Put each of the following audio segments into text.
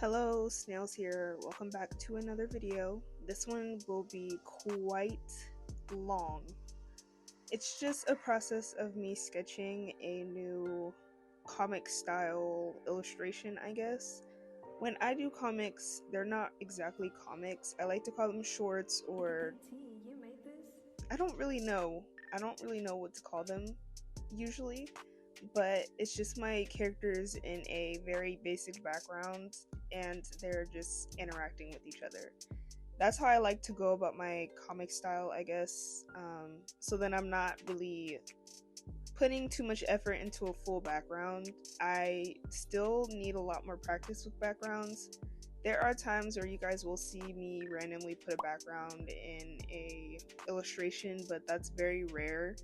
Hello, Snails here. Welcome back to another video. This one will be quite long. It's just a process of me sketching a new comic style illustration, I guess. When I do comics, they're not exactly comics. I like to call them shorts, or I don't really know. I don't really know what to call them usually, but it's just my characters in a very basic background and they're just interacting with each other. That's how I like to go about my comic style, I guess. So then I'm not really putting too much effort into a full background. I still need a lot more practice with backgrounds. There are times where you guys will see me randomly put a background in a illustration, but that's very rare.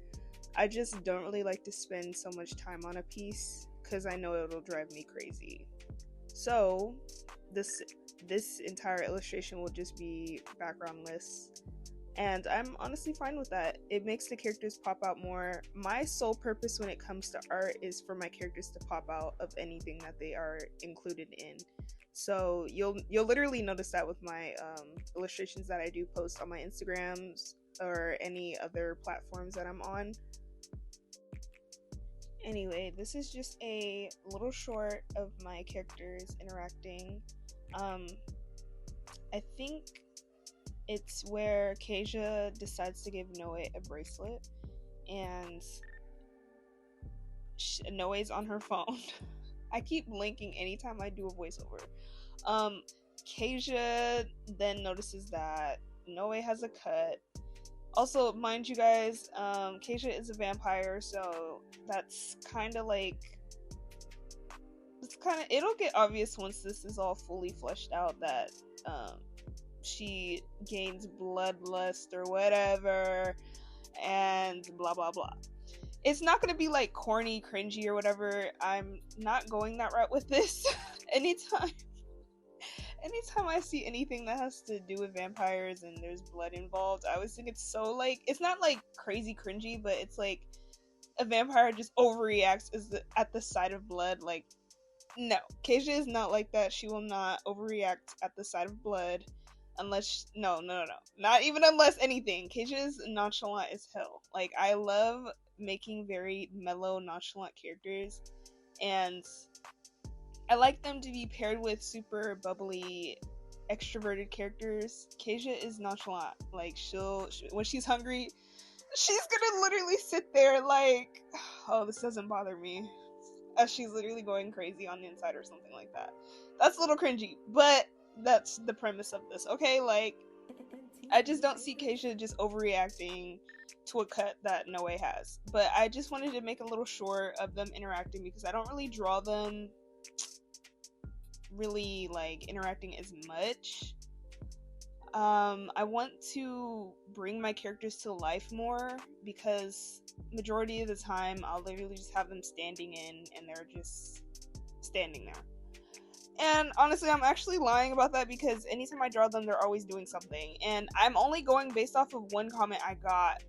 I just don't really like to spend so much time on a piece because I know it'll drive me crazy. So this entire illustration will just be backgroundless, and I'm honestly fine with that. It makes the characters pop out more. My sole purpose when it comes to art is for my characters to pop out of anything that they are included in. So you'll literally notice that with my illustrations that I do post on my Instagrams or any other platforms that I'm on. Anyway, this is just a little short of my characters interacting. I think it's where Keisha decides to give Noe a bracelet, and Noe's on her phone. I keep blinking anytime I do a voiceover. Keisha then notices that Noe has a cut. Also, mind you guys, Keisha is a vampire, so that's kind of like, it'll get obvious once this is all fully fleshed out that she gains bloodlust or whatever, and blah blah blah. It's not gonna be like corny, cringy, or whatever. I'm not going that route with this. anytime I see anything that has to do with vampires and there's blood involved, I always think it's so like, it's not like crazy cringy, but it's like a vampire just overreacts at the sight of blood. Like, no, Keisha is not like that. She will not overreact at the sight of blood unless no, not even unless anything. Keisha is nonchalant as hell. Like, I love making very mellow, nonchalant characters, and I like them to be paired with super bubbly, extroverted characters. Keisha is nonchalant. Like, when she's hungry, she's gonna literally sit there like, oh, this doesn't bother me, as she's literally going crazy on the inside or something like that. That's a little cringy, but that's the premise of this, okay? Like, I just don't see Keisha just overreacting to a cut that Noe has. But I just wanted to make a little short of them interacting because I don't really draw them really like interacting as much. I want to bring my characters to life more because majority of the time I'll literally just have them standing in and they're just standing there. And honestly, I'm actually lying about that because anytime I draw them, they're always doing something. And I'm only going based off of one comment I got,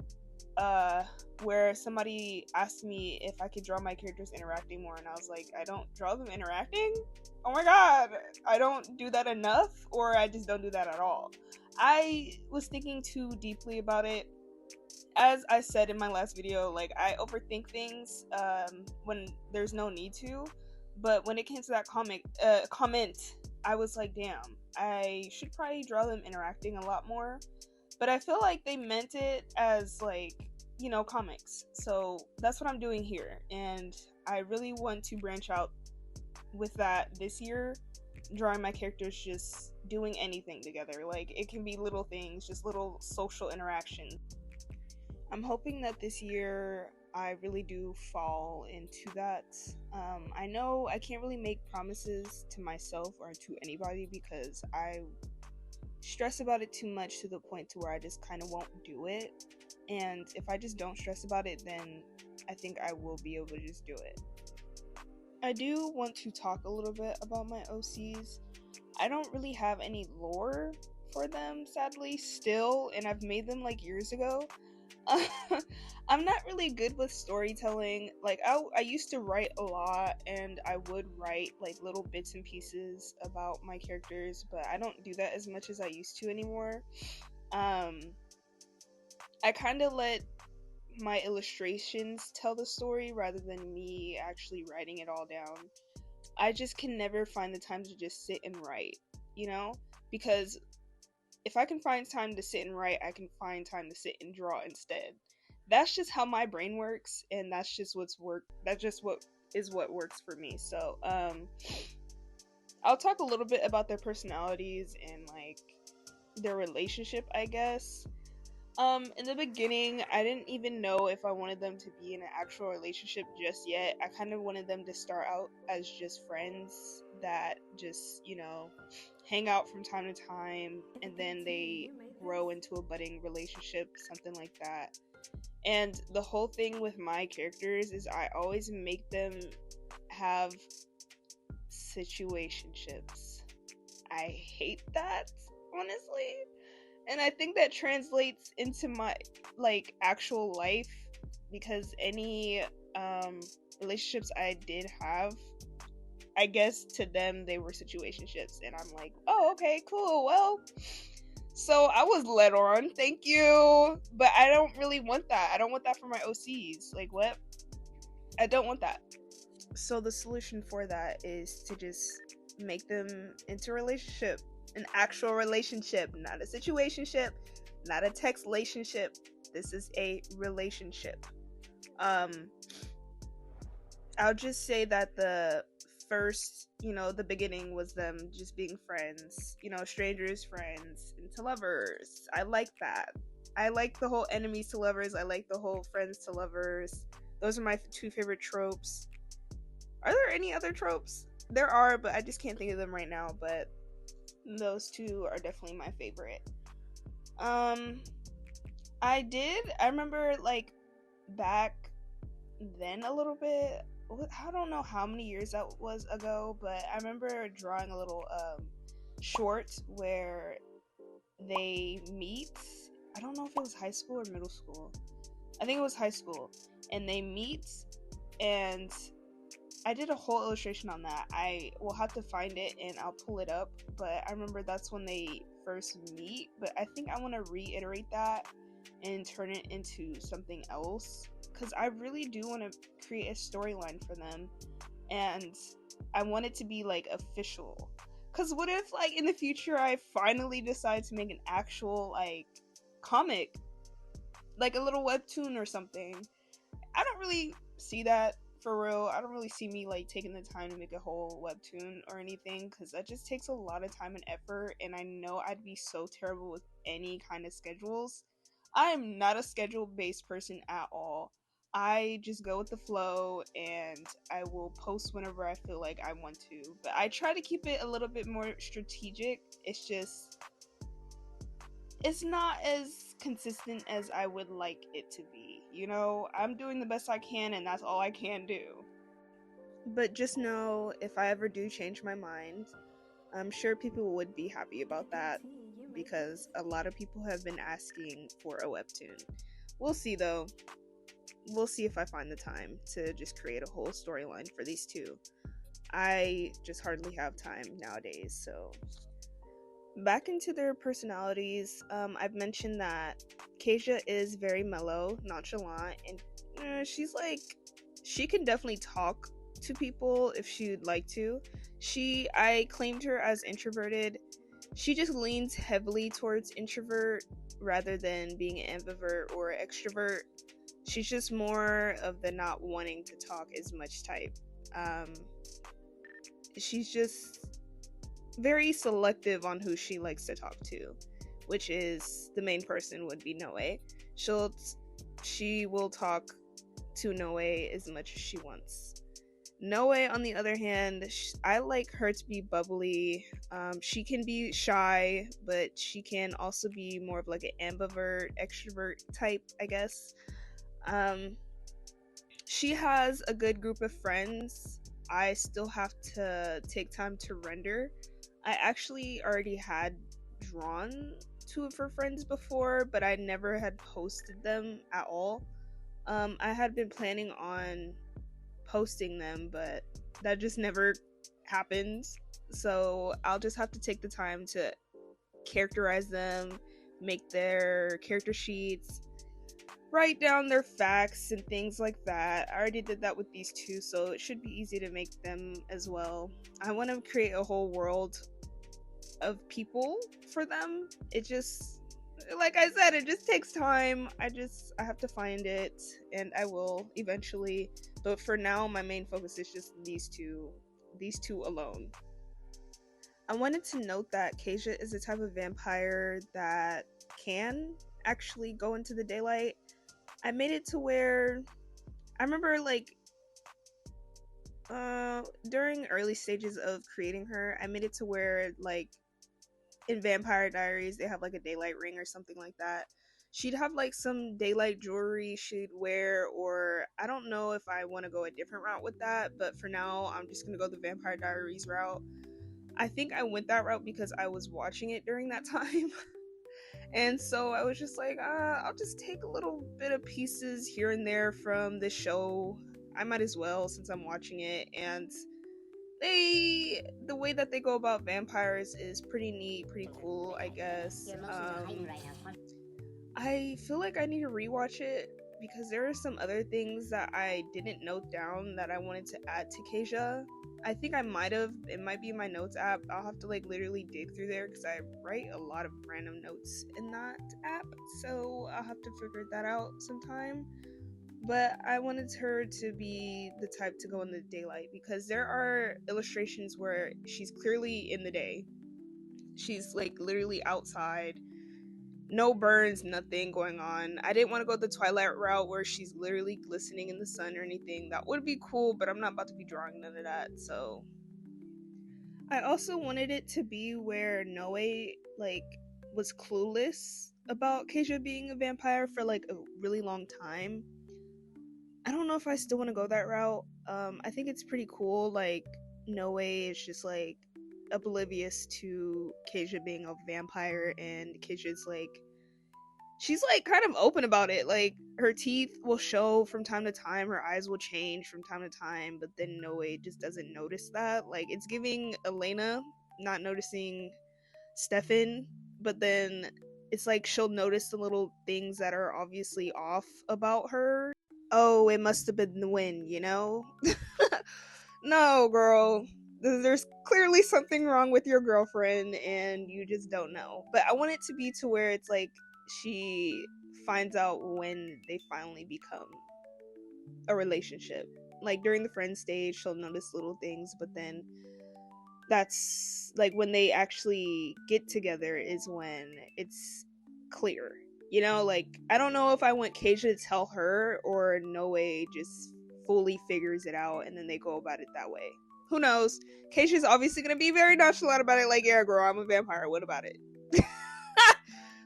where somebody asked me if I could draw my characters interacting more, and I was like, I don't draw them interacting? Oh my god, I don't do that enough, or I just don't do that at all. I was thinking too deeply about it. As I said in my last video, like, I overthink things when there's no need to. But when it came to that comment, I was like, damn, I should probably draw them interacting a lot more. But I feel like they meant it as, like, you know, comics. So that's what I'm doing here. And I really want to branch out with that this year, drawing my characters just doing anything together. Like, it can be little things, just little social interactions. I'm hoping that this year I really do fall into that. I know I can't really make promises to myself or to anybody because I stress about it too much to the point to where I just kind of won't do it. And if I just don't stress about it, then I think I will be able to just do it. I do want to talk a little bit about my OCs. I don't really have any lore for them, sadly, still, and I've made them like years ago. I'm not really good with storytelling. Like I used to write a lot, and I would write like little bits and pieces about my characters, but I don't do that as much as I used to anymore. Um, I kind of let my illustrations tell the story rather than me actually writing it all down. I just can never find the time to just sit and write, you know? Because if I can find time to sit and write, I can find time to sit and draw instead. That's just how my brain works, and that's just that's just what works for me. So, I'll talk a little bit about their personalities and like their relationship, I guess. In the beginning, I didn't even know if I wanted them to be in an actual relationship just yet. I kind of wanted them to start out as just friends that just, hang out from time to time, and then they grow into a budding relationship, something like that. And the whole thing with my characters is I always make them have situationships. I hate that, honestly. And I think that translates into my like actual life, because any relationships I did have, I guess to them they were situationships, and I'm like, oh, okay, cool, well, so I was led on, thank you. But I don't really want that. I don't want that for my OCs. Like, what? I don't want that. So the solution for that is to just make them into a relationship, an actual relationship, not a situationship, not a text relationship. This is a relationship. um I'll just say that the first, the beginning was them just being friends, strangers, friends, into lovers. I like that. I like the whole enemies to lovers. I like the whole friends to lovers. Those are my two favorite tropes. Are there any other tropes? There are, but I just can't think of them right now. But those two are definitely my favorite. Um, I remember like back then a little bit. I don't know how many years that was ago, but I remember drawing a little short where they meet. I don't know if it was high school or middle school. I think it was high school, and they meet, and I did a whole illustration on that. I will have to find it and I'll pull it up, but I remember that's when they first meet. But I think I want to reiterate that and turn it into something else, because I really do want to create a storyline for them, and I want it to be like official. Because what if, like, in the future I finally decide to make an actual like comic, like a little webtoon or something? I don't really see that, for real. I don't really see me like taking the time to make a whole webtoon or anything, because that just takes a lot of time and effort, and I know I'd be so terrible with any kind of schedules. I'm not a schedule based person at all. I just go with the flow, and I will post whenever I feel like I want to, but I try to keep it a little bit more strategic. It's not as consistent as I would like it to be. I'm doing the best I can, and that's all I can do. But just know, if I ever do change my mind, I'm sure people would be happy about that, because a lot of people have been asking for a webtoon. We'll see though. We'll see if I find the time to just create a whole storyline for these two. I just hardly have time nowadays, so back into their personalities. I've mentioned that Keisha is very mellow, nonchalant, and she can definitely talk to people if she'd like to. I claimed her as introverted. She just leans heavily towards introvert rather than being an ambivert or extrovert. She's just more of the not wanting to talk as much type. She's just very selective on who she likes to talk to, which is the main person would be Noe. She will talk to Noe as much as she wants. Noe, on the other hand, I like her to be bubbly. She can be shy, but she can also be more of like an ambivert, extrovert type, I guess. She has a good group of friends. I still have to take time to render. I actually already had drawn two of her friends before, but I never had posted them at all. I had been planning on posting them, but that just never happened. So I'll just have to take the time to characterize them, make their character sheets, write down their facts and things like that. I already did that with these two, so it should be easy to make them as well. I want to create a whole world of people for them. It just, like I said, it just takes time. I have to find it, and I will eventually. But for now, my main focus is just these two alone. I wanted to note that Kasia is a type of vampire that can actually go into the daylight. I made it to where I remember, like, during early stages of creating her, I made it to where, like, in Vampire Diaries they have like a daylight ring or something like that. She'd have like some daylight jewelry she'd wear, or I don't know if I want to go a different route with that, but for now I'm just gonna go the Vampire Diaries route. I think I went that route because I was watching it during that time. And so I was just like, I'll just take a little bit of pieces here and there from the show. I might as well, since I'm watching it. And the way that they go about vampires is pretty neat, pretty cool, I guess. I feel like I need to rewatch it because there are some other things that I didn't note down that I wanted to add to Kasia. I think I might have. It might be in my notes app. I'll have to like literally dig through there because I write a lot of random notes in that app. So I'll have to figure that out sometime. But I wanted her to be the type to go in the daylight because there are illustrations where she's clearly in the day. She's like literally outside. No burns, nothing going on. I didn't want to go the Twilight route where she's literally glistening in the sun or anything. That would be cool, but I'm not about to be drawing none of that. So I also wanted it to be where Noe like was clueless about Kasia being a vampire for like a really long time. I don't know if I still want to go that route. I think it's pretty cool. Like Noe is just like oblivious to Kasia being a vampire, and Kasia's like, she's like kind of open about it. Like her teeth will show from time to time, her eyes will change from time to time, but then Noe just doesn't notice that. Like it's giving Elena not noticing Stefan, but then it's like she'll notice the little things that are obviously off about her. Oh, it must have been the wind, you know? No, girl. There's clearly something wrong with your girlfriend and you just don't know. But I want it to be to where it's like she finds out when they finally become a relationship. Like during the friend stage, she'll notice little things, but then that's like when they actually get together is when it's clear. You know, like I don't know if I want Kasia to tell her or Noe just fully figures it out and then they go about it that way. Who knows? Keisha's obviously gonna be very nonchalant about it, like, yeah, girl, I'm a vampire, what about it?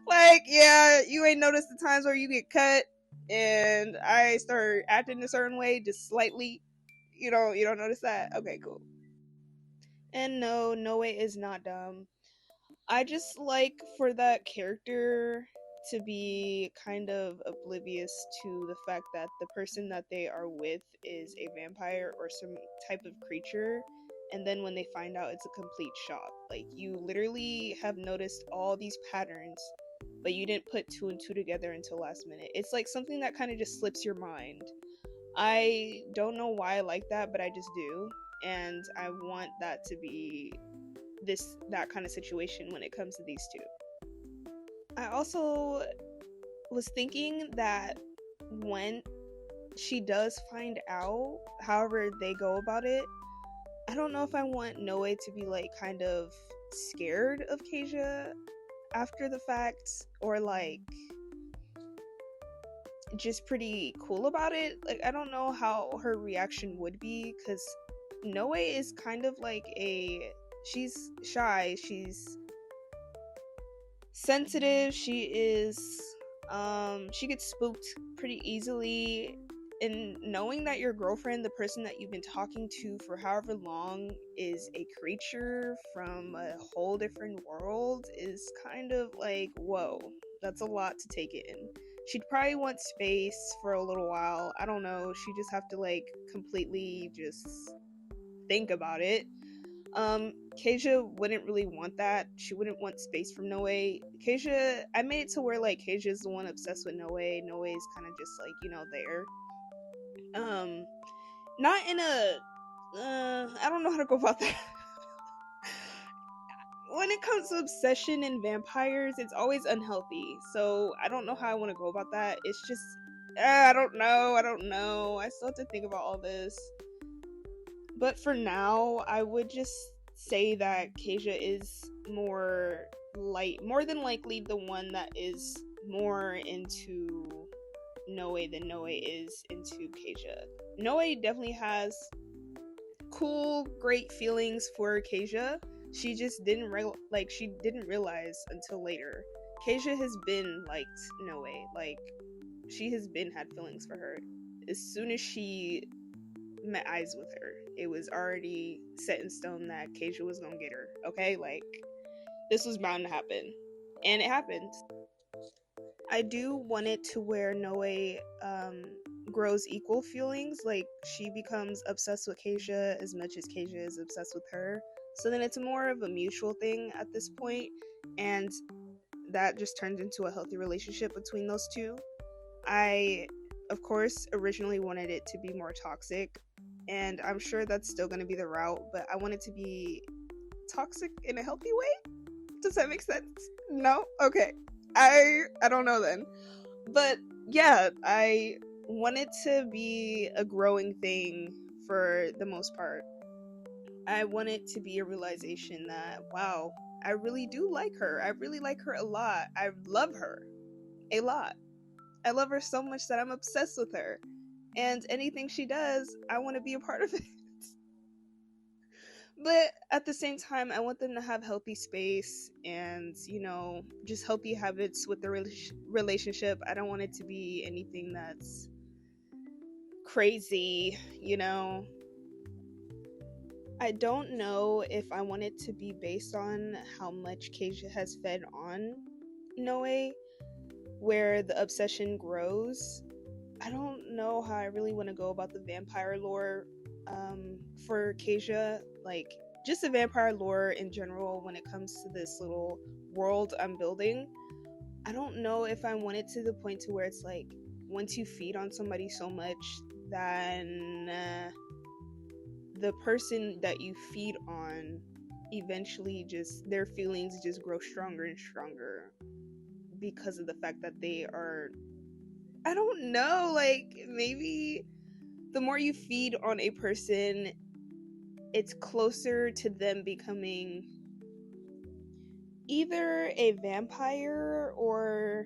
Like, yeah, you ain't noticed the times where you get cut and I start acting a certain way, just slightly. You don't notice that? Okay, cool. And no, Noe is not dumb. I just like for that character to be kind of oblivious to the fact that the person that they are with is a vampire or some type of creature, and then when they find out, it's a complete shock. Like you literally have noticed all these patterns, but you didn't put two and two together until last minute. It's like something that kind of just slips your mind. I don't know why I like that, but I just do, and I want that to be that kind of situation when it comes to these two. I also was thinking that when she does find out, however they go about it, I don't know if I want Noe to be like kind of scared of Kasia after the fact, or like just pretty cool about it. Like I don't know how her reaction would be, because Noe is kind of like she's shy, she's sensitive, she gets spooked pretty easily, and knowing that your girlfriend, the person that you've been talking to for however long, is a creature from a whole different world is kind of like, whoa, that's a lot to take in. She'd probably want space for a little while. I don't know. She just have to like completely just think about it. Keisha wouldn't really want that. She wouldn't want space from Noe. Keisha, I made it to where like Keisha's the one obsessed with Noe. Noe's kind of just like, there. Um, Not in a. I don't know how to go about that. When it comes to obsession and vampires, it's always unhealthy. So I don't know how I want to go about that. It's just, I don't know. I don't know. I still have to think about all this. But for now, I would just say that Keisha is more than likely the one that is more into Noe than Noe is into Keisha. Noe definitely has cool, great feelings for Keisha. She just she didn't realize until later. Keisha has been liked Noe. Like, she has been had feelings for her. As soon as she met eyes with her, it was already set in stone that Keisha was gonna get her. Okay, like, this was bound to happen, and it happened. I do want it to where Noe grows equal feelings. Like, she becomes obsessed with Keisha as much as Keisha is obsessed with her. So then it's more of a mutual thing at this point, and that just turns into a healthy relationship between those two. I, of course, originally wanted it to be more toxic, and I'm sure that's still going to be the route, but I want it to be toxic in a healthy way. Does that make sense? No? Okay. I don't know then. But yeah, I want it to be a growing thing for the most part. I want it to be a realization that, wow, I really do like her. I really like her a lot. I love her a lot. I love her so much that I'm obsessed with her. And anything she does, I want to be a part of it. But at the same time, I want them to have healthy space and, just healthy habits with the relationship. I don't want it to be anything that's crazy, I don't know if I want it to be based on how much Keisha has fed on Noe, where the obsession grows. I don't know how I really want to go about the vampire lore for Keisha. Like, just the vampire lore in general when it comes to this little world I'm building. I don't know if I want it to the point to where it's like, once you feed on somebody so much, then the person that you feed on eventually just their feelings just grow stronger and stronger because of the fact that they are, I don't know, like, maybe the more you feed on a person, it's closer to them becoming either a vampire or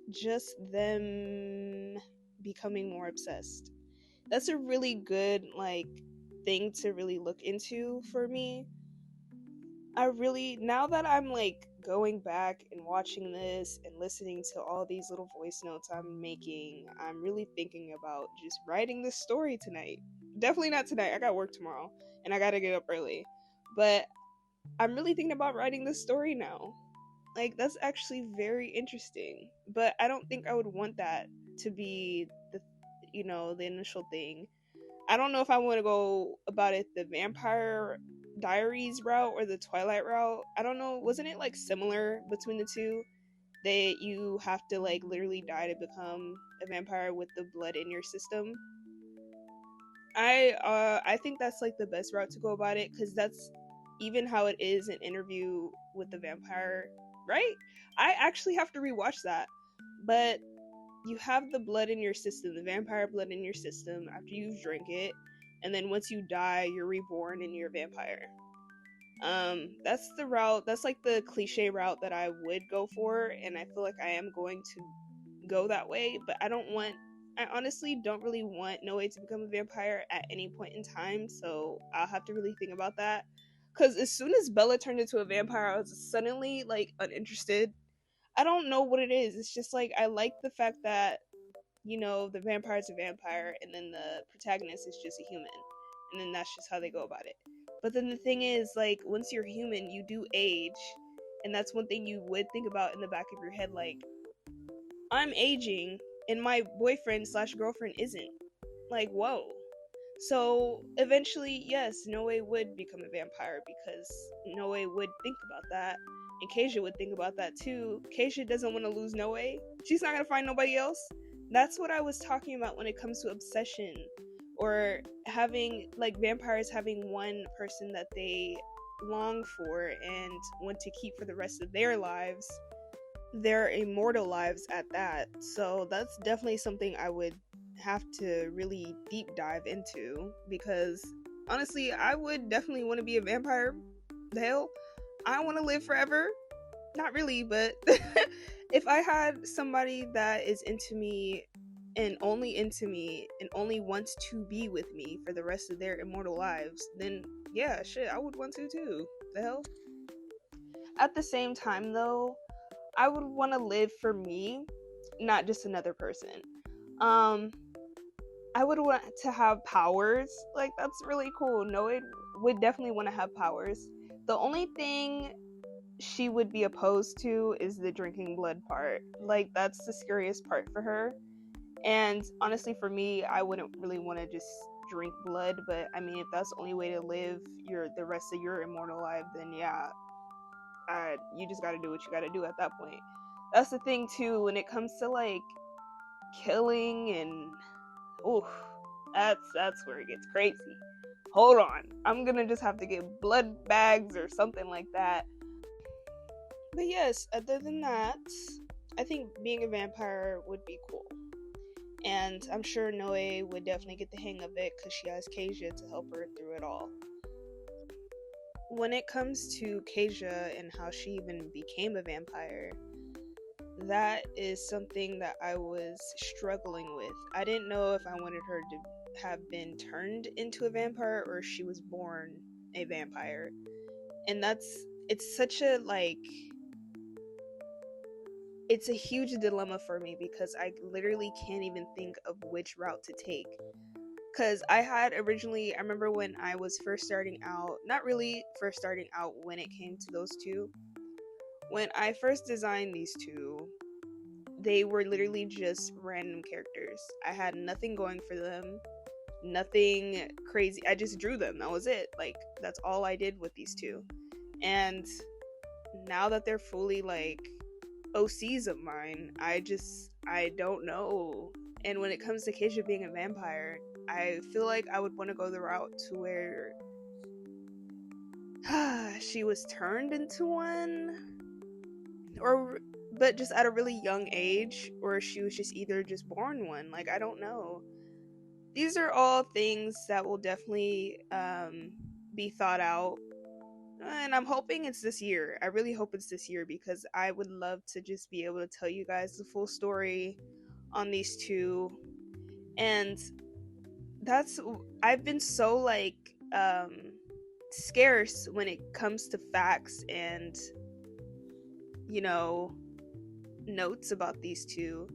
just them becoming more obsessed. That's a really good, like, thing to really look into for me. Now that I'm like going back and watching this and listening to all these little voice notes I'm making, I'm really thinking about just writing this story tonight. Definitely not tonight. I got work tomorrow and I gotta get up early. But I'm really thinking about writing this story now. Like, that's actually very interesting. But I don't think I would want that to be the initial thing. I don't know if I want to go about it the Vampire Diaries route or the Twilight route. I don't know. Wasn't it like similar between the two? That you have to like literally die to become a vampire with the blood in your system. I think that's like the best route to go about it, because that's even how it is in Interview with the Vampire, right? I actually have to rewatch that, but you have the blood in your system, the vampire blood in your system after you drink it, and then once you die, you're reborn and you're a vampire. That's the route. That's like the cliche route that I would go for, and I feel like I am going to go that way. But I honestly don't really want Noe to become a vampire at any point in time, so I'll have to really think about that. Because as soon as Bella turned into a vampire, I was suddenly like uninterested. I don't know what it is. It's just like I like the fact that, the vampire's a vampire and then the protagonist is just a human. And then that's just how they go about it. But then the thing is, like, once you're human, you do age. And that's one thing you would think about in the back of your head, like, I'm aging and my boyfriend slash girlfriend isn't. Like, whoa. So eventually, yes, Noe would become a vampire because Noe would think about that. And Keisha would think about that too. Keisha doesn't want to lose Noe. She's not going to find nobody else. That's what I was talking about when it comes to obsession, or having, like, vampires having one person that they long for and want to keep for the rest of their lives, their immortal lives at that. So that's definitely something I would have to really deep dive into, because honestly, I would definitely want to be a vampire. The hell, I want to live forever. Not really, but if I had somebody that is into me and only wants to be with me for the rest of their immortal lives, then yeah, shit, I would want to too. The hell. At the same time, though, I would want to live for me, not just another person. Um, I would want to have powers. Like, that's really cool. Noe would definitely want to have powers. The only thing she would be opposed to is the drinking blood part. Like, that's the scariest part for her. And honestly, for me, I wouldn't really want to just drink blood. But I mean, if that's the only way to live the rest of your immortal life, then yeah, you just got to do what you got to do at that point. That's the thing too. When it comes to like killing and oof, that's where it gets crazy. Hold on, I'm gonna just have to get blood bags or something like that. But yes, other than that, I think being a vampire would be cool. And I'm sure Noe would definitely get the hang of it because she has Keisha to help her through it all. When it comes to Keisha and how she even became a vampire, that is something that I was struggling with. I didn't know if I wanted her to have been turned into a vampire or if she was born a vampire. And it's such a, like, it's a huge dilemma for me because I literally can't even think of which route to take. Because I remember when I was first starting out, not really first starting out when it came to those two, when I first designed these two, they were literally just random characters. I had nothing going for them, nothing crazy. I just drew them. That was it. Like, that's all I did with these two. And now that they're fully, like, OCs of mine, I don't know. And when it comes to Keisha being a vampire, I feel like I would want to go the route to where she was turned into one, but just at a really young age, or she was just either just born one. Like, I don't know. These are all things that will definitely be thought out, and I'm hoping it's this year. I really hope it's this year because I would love to just be able to tell you guys the full story on these two. And I've been so, like, scarce when it comes to facts and, notes about these two,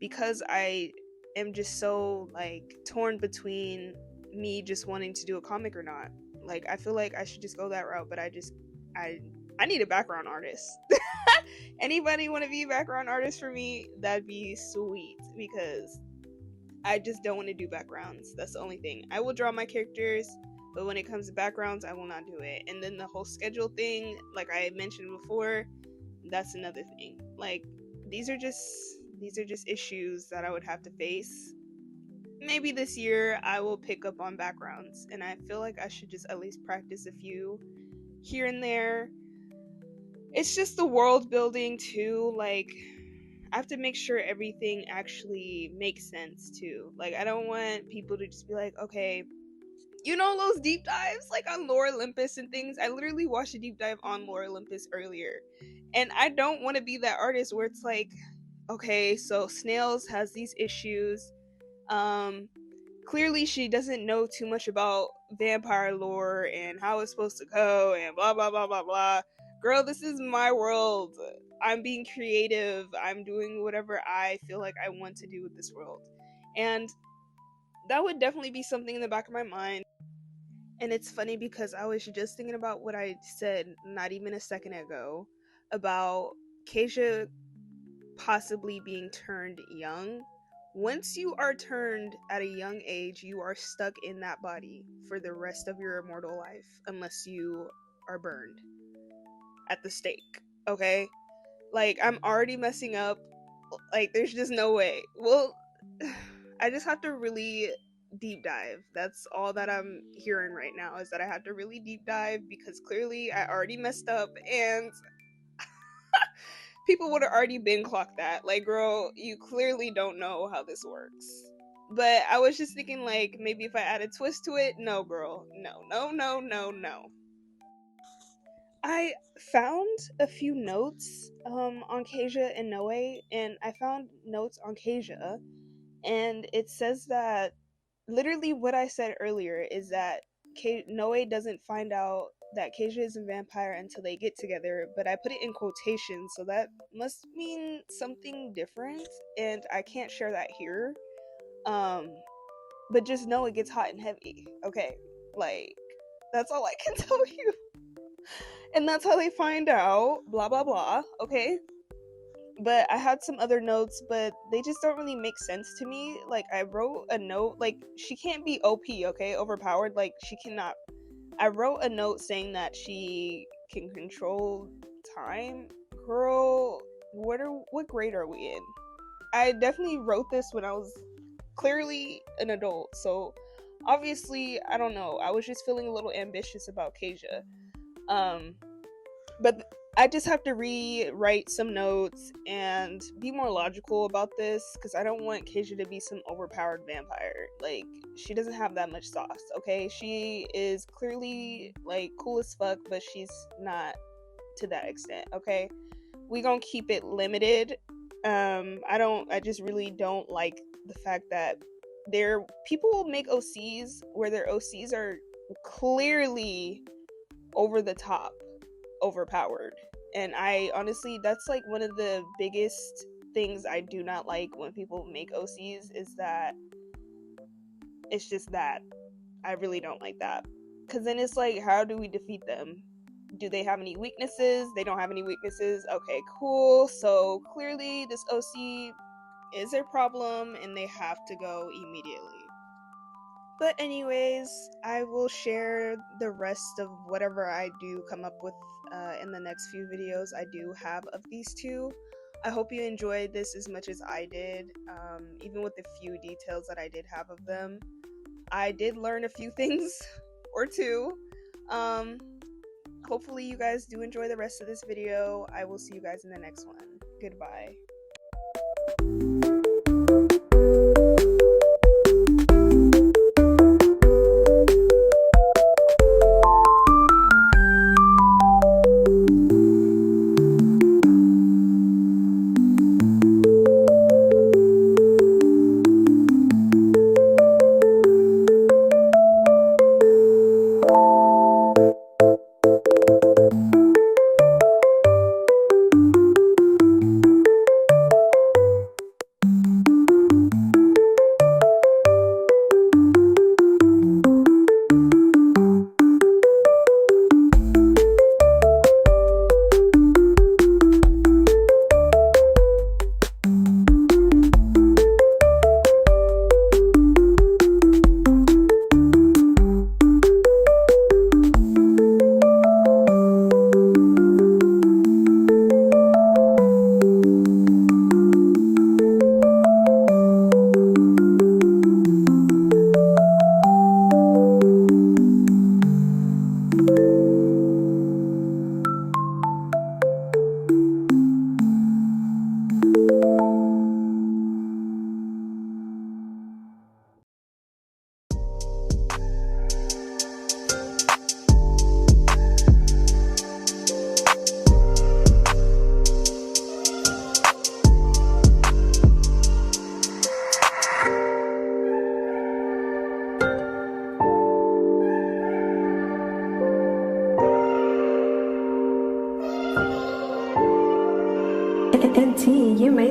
because I am just so, like, torn between me just wanting to do a comic or not. Like, I feel like I should just go that route, but I need a background artist. Anybody want to be a background artist for me? That'd be sweet, because I just don't want to do backgrounds. That's the only thing. I will draw my characters, but when it comes to backgrounds, I will not do it. And then the whole schedule thing, like I mentioned before, that's another thing. Like, these are just issues that I would have to face. Maybe this year I will pick up on backgrounds, and I feel like I should just at least practice a few here and there. It's just the world building too. Like, I have to make sure everything actually makes sense too. Like, I don't want people to just be like, okay, those deep dives like on Lore Olympus and things. I literally watched a deep dive on Lore Olympus earlier, and I don't want to be that artist where it's like, okay, so Snails has these issues. Clearly she doesn't know too much about vampire lore and how it's supposed to go and blah blah blah blah blah. Girl, this is my world. I'm being creative. I'm doing whatever I feel like I want to do with this world. And that would definitely be something in the back of my mind. And it's funny because I was just thinking about what I said not even a second ago about Keisha possibly being turned young. Once you are turned at a young age, you are stuck in that body for the rest of your immortal life unless you are burned at the stake. Okay? Like, I'm already messing up. Like, there's just no way. Well, I just have to really deep dive. That's all that I'm hearing right now, is that I have to really deep dive because clearly I already messed up and people would have already been clocked that. Like, girl, you clearly don't know how this works. But I was just thinking, like, maybe if I add a twist to it, no, girl. No, no, no, no, no. I found a few notes on Keisha and Noe, and I found notes on Keisha, and it says that literally what I said earlier is that Noe doesn't find out that Keisha is a vampire until they get together, but I put it in quotations, so that must mean something different, and I can't share that here. Um, but just know it gets hot and heavy, okay? Like, that's all I can tell you. And that's how they find out, blah blah blah, okay? But I had some other notes, but they just don't really make sense to me. Like, I wrote a note, like, she can't be OP, okay? Overpowered, like, she cannot. I wrote a note saying that she can control time. Girl, what grade are we in? I definitely wrote this when I was clearly an adult, so obviously, I don't know. I was just feeling a little ambitious about Keisha. But I just have to rewrite some notes and be more logical about this because I don't want Keisha to be some overpowered vampire. Like, she doesn't have that much sauce, okay? She is clearly, like, cool as fuck, but she's not to that extent, okay? We gonna keep it limited. I just really don't like the fact that people will make OCs where their OCs are clearly over the top overpowered. And I honestly, that's like one of the biggest things I do not like when people make OCs, is that it's just that I really don't like that. Because then it's like, how do we defeat them? Do they have any weaknesses? They don't have any weaknesses. Okay, cool. So clearly this OC is their problem and they have to go immediately. But anyways, I will share the rest of whatever I do come up with in the next few videos I do have of these two. I hope you enjoyed this as much as I did, even with the few details that I did have of them. I did learn a few things or two. Hopefully you guys do enjoy the rest of this video. I will see you guys in the next one. Goodbye.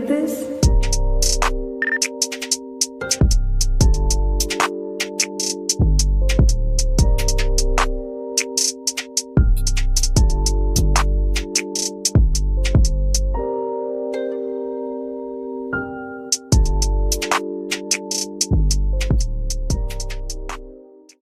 this?